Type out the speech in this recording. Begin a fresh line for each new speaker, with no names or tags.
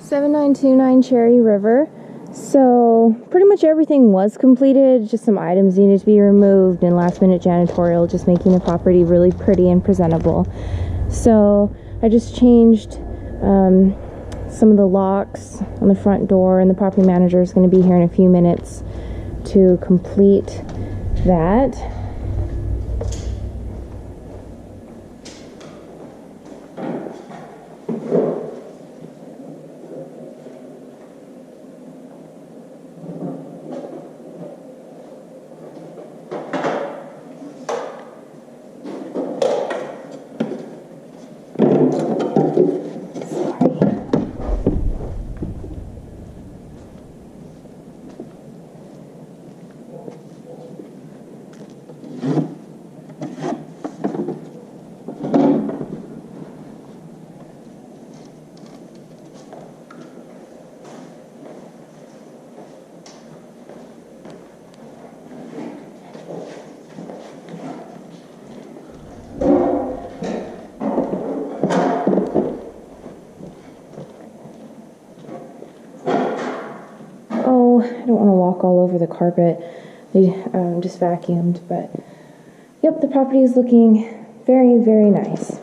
7929 Cherry River. So pretty much everything was completed, just some items needed to be removed and last minute janitorial, just making the property really pretty and presentable. So I just changed some of the locks on the front door, and the property manager is going to be here in a few minutes to complete that. I don't want to walk all over the carpet. They just vacuumed, but yep, the property is looking very, very nice.